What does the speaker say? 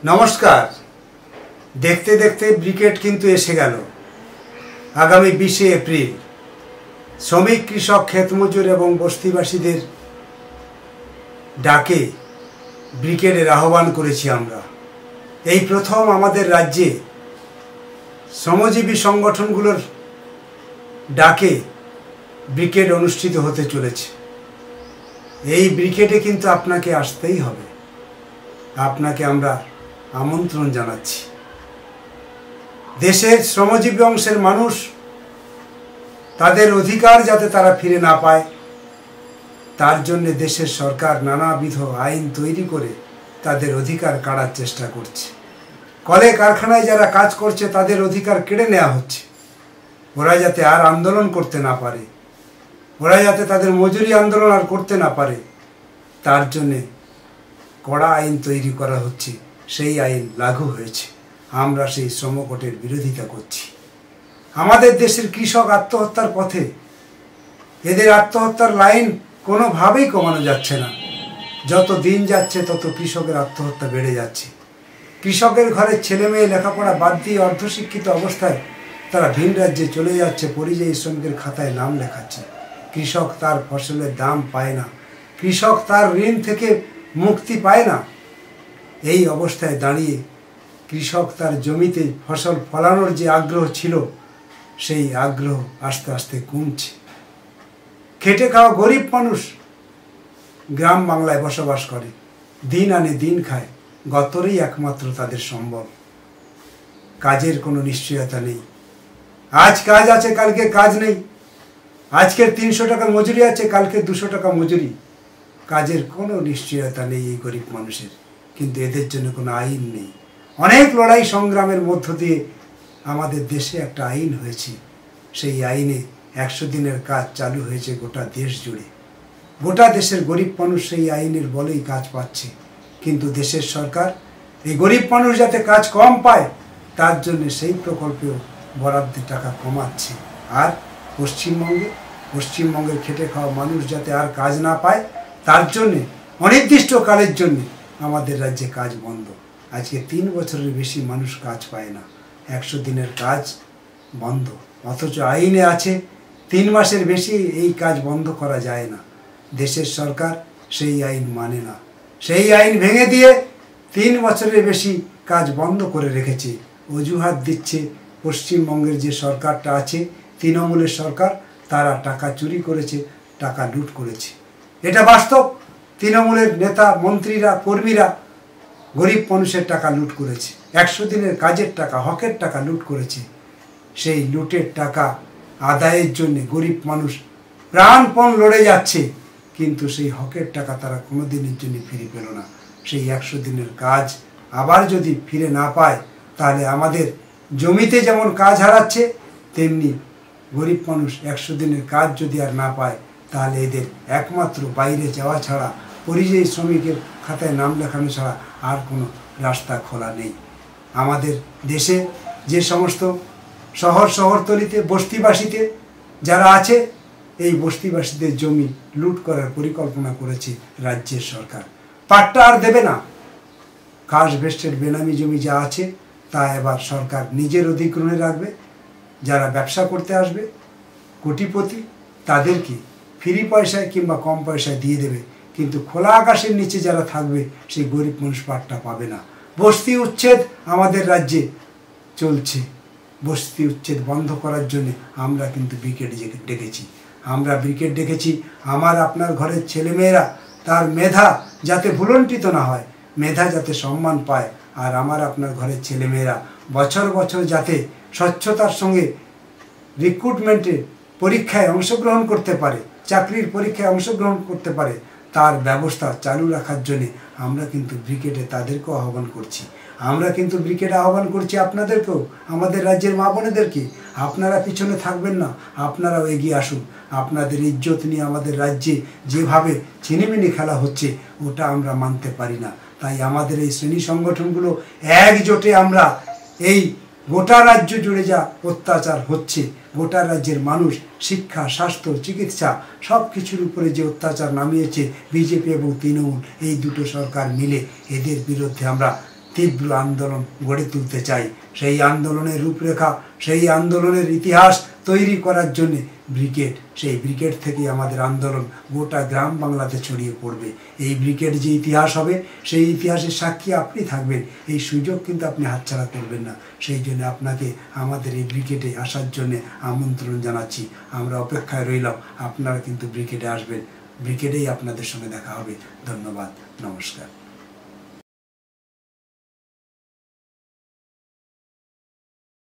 নমস্কার। দেখতে দেখতে ব্রিকেট কিন্তু এসে গেল। আগামী 20শে এপ্রিল শ্রমিক, কৃষক, ক্ষেতমজুর এবং বস্তিবাসীদের ডাকে ব্রিকেডের আহ্বান করেছি আমরা। এই প্রথম আমাদের রাজ্যে শ্রমজীবী সংগঠনগুলোর ডাকে ব্রিকেড অনুষ্ঠিত হতে চলেছে। এই ব্রিকেডে কিন্তু আপনাকে আসতেই হবে। আপনাকে আমরা আমন্ত্রণ জানাচ্ছি। দেশের শ্রমজীবী অংশের মানুষ তাদের অধিকার যাতে তারা ফিরে না পায়, তার জন্য দেশের সরকার নানাবিধ আইন তৈরি করে তাদের অধিকার কাড়ার চেষ্টা করছে। কলে কারখানায় যারা কাজ করছে তাদের অধিকার কেড়ে নেওয়া হচ্ছে। ওরা যাতে আর আন্দোলন করতে না পারে, ওরা যাতে তাদের মজুরি আন্দোলন আর করতে না পারে, তার জন্যে কড়া আইন তৈরি করা হচ্ছে। সেই আইন লাগু হয়েছে। আমরা সেই শ্রমকোটের বিরোধিতা করছি। আমাদের দেশের কৃষক আত্মহত্যার পথে। এদের আত্মহত্যার লাইন কোনোভাবেই কমানো যাচ্ছে না। যত দিন যাচ্ছে তত কৃষকের আত্মহত্যা বেড়ে যাচ্ছে। কৃষকের ঘরের ছেলে মেয়ে লেখাপড়া বাদ দিয়ে অর্ধশিক্ষিত অবস্থায় তারা ভিন রাজ্যে চলে যাচ্ছে, পরিযায়ী শ্রমিকের খাতায় নাম লেখাচ্ছে। কৃষক তার ফসলের দাম পায় না, কৃষক তার ঋণ থেকে মুক্তি পায় না। এই অবস্থায় দাঁড়িয়ে কৃষক তার জমিতে ফসল ফলানোর যে আগ্রহ ছিল, সেই আগ্রহ আস্তে আস্তে কমছে। খেটে খাওয়া গরিব মানুষ গ্রাম বাংলায় বসবাস করে, দিন আনে দিন খায়, গতরেই একমাত্র তাদের সম্বল। কাজের কোনো নিশ্চয়তা নেই। আজ কাজ আছে, কালকে কাজ নেই। আজকের 300 টাকা মজুরি আছে, কালকে 200 টাকা মজুরি। কাজের কোনো নিশ্চয়তা নেই এই গরিব মানুষের। কিন্তু এদের জন্য কোনো আইন নেই। অনেক লড়াই সংগ্রামের মধ্য দিয়ে আমাদের দেশে একটা আইন হয়েছে। সেই আইনে 100 দিনের কাজ চালু হয়েছে গোটা দেশ জুড়ে। গোটা দেশের গরিব মানুষ সেই আইনের বলেই কাজ পাচ্ছে। কিন্তু দেশের সরকার এই গরিব মানুষ যাতে কাজ কম পায়, তার জন্য সেই প্রকল্পেও বরাদ্দের টাকা কমাচ্ছে। আর পশ্চিমবঙ্গের খেটে খাওয়া মানুষ যাতে আর কাজ না পায়, তার জন্যে অনির্দিষ্টকালের জন্যে আমাদের রাজ্যে কাজ বন্ধ। আজকে 3 বছরের বেশি মানুষ কাজ পায় না। 100 দিনের কাজ বন্ধ, অথচ আইনে আছে 3 মাসের বেশি এই কাজ বন্ধ করা যায় না। দেশের সরকার সেই আইন মানে না। সেই আইন ভেঙে দিয়ে 3 বছরের বেশি কাজ বন্ধ করে রেখেছে। অজুহাত দিচ্ছে পশ্চিমবঙ্গের যে সরকারটা আছে, তৃণমূলের সরকার, তারা টাকা চুরি করেছে, টাকা লুট করেছে। এটা বাস্তব। তৃণমূলের নেতা, মন্ত্রীরা, কর্মীরা গরিব মানুষের টাকা লুট করেছে। 100 দিনের কাজের টাকা, হকের টাকা লুট করেছে। সেই লুটের টাকা আদায়ের জন্য গরিব মানুষ প্রাণপণ লড়ে যাচ্ছে, কিন্তু সেই হকের টাকা তারা কোনো দিনের জন্য ফিরে পেল না। সেই 100 দিনের কাজ আবার যদি ফিরে না পায়, তাহলে আমাদের জমিতে যেমন কাজ হারাচ্ছে, তেমনি গরিব মানুষ 100 দিনের কাজ যদি আর না পায়, তাহলে এদের একমাত্র বাইরে যাওয়া ছাড়া, পরিযায়ী শ্রমিকের খাতায় নাম লেখানো ছাড়া আর কোনো রাস্তা খোলা নেই। আমাদের দেশে যে সমস্ত শহরতলিতে বস্তিবাসীতে যারা আছে, এই বস্তিবাসীদের জমি লুট করার পরিকল্পনা করেছে রাজ্যের সরকার। পাট্টা আর দেবে না। খাস ভেস্টের বেনামি জমি যা আছে তা এবার সরকার নিজের অধিগ্রহণে রাখবে। যারা ব্যবসা করতে আসবে কোটিপতি, তাদেরকে ফ্রি পয়সায় কিংবা কম পয়সায় দিয়ে দেবে। কিন্তু খোলা আকাশের নিচে যারা থাকবে, সেই গরিব মানুষ পাট্টা পাবে না। বস্তি উচ্ছেদ আমাদের রাজ্যে চলছে। বস্তি উচ্ছেদ বন্ধ করার জন্য আমরা কিন্তু ব্রিকেড ডেকেছি। আমরা ব্রিকেড ডেকেছি আমার আপনার ঘরের ছেলেমেয়েরা তার মেধা যাতে ভুলণ্ঠিত না হয়, মেধা যাতে সম্মান পায়। আর আমার আপনার ঘরের ছেলেমেয়েরা বছর বছর যাতে স্বচ্ছতার সঙ্গে রিক্রুটমেন্টে পরীক্ষায় অংশগ্রহণ করতে পারে, চাকরির পরীক্ষায় অংশগ্রহণ করতে পারে, তার ব্যবস্থা চালু রাখার জন্যে আমরা কিন্তু ব্রিকেডে তাদেরকেও আহ্বান করছি। আমরা কিন্তু ব্রিকেডে আহ্বান করছি আপনাদেরকেও, আমাদের রাজ্যের মা বোনেদেরকে। আপনারা পিছনে থাকবেন না, আপনারাও এগিয়ে আসুন। আপনাদের ইজ্জত নিয়ে আমাদের রাজ্যে যেভাবে ছিনিমিনি খেলা হচ্ছে, ওটা আমরা মানতে পারি না। তাই আমাদের এই শ্রেণী সংগঠনগুলো একজোটে আমরা এই গোটা রাজ্য জুড়ে যা অত্যাচার হচ্ছে, গোটা রাজ্যের মানুষ শিক্ষা, স্বাস্থ্য, চিকিৎসা সব কিছুর উপরে যে অত্যাচার নামিয়েছে বিজেপি এবং তৃণমূল, এই দুটো সরকার মিলে, এদের বিরুদ্ধে আমরা তীব্র আন্দোলন গড়ে তুলতে চাই। সেই আন্দোলনের রূপরেখা, সেই আন্দোলনের ইতিহাস তৈরি করার জন্যে ব্রিগেড, সেই ব্রিগেড থেকে আমাদের আন্দোলন গোটা গ্রাম বাংলাতে ছড়িয়ে পড়বে। এই ব্রিগেড যে ইতিহাস হবে, সেই ইতিহাসের সাক্ষী আপনি থাকবেন। এই সুযোগ কিন্তু আপনি হাতছাড়া করবেন না। সেই জন্য আপনাকে আমাদের এই ব্রিগেডে আসার জন্যে আমন্ত্রণ জানাচ্ছি। আমরা অপেক্ষায় রইলাম, আপনারা কিন্তু ব্রিগেডে আসবেন। ব্রিগেডেই আপনাদের সঙ্গে দেখা হবে। ধন্যবাদ, নমস্কার।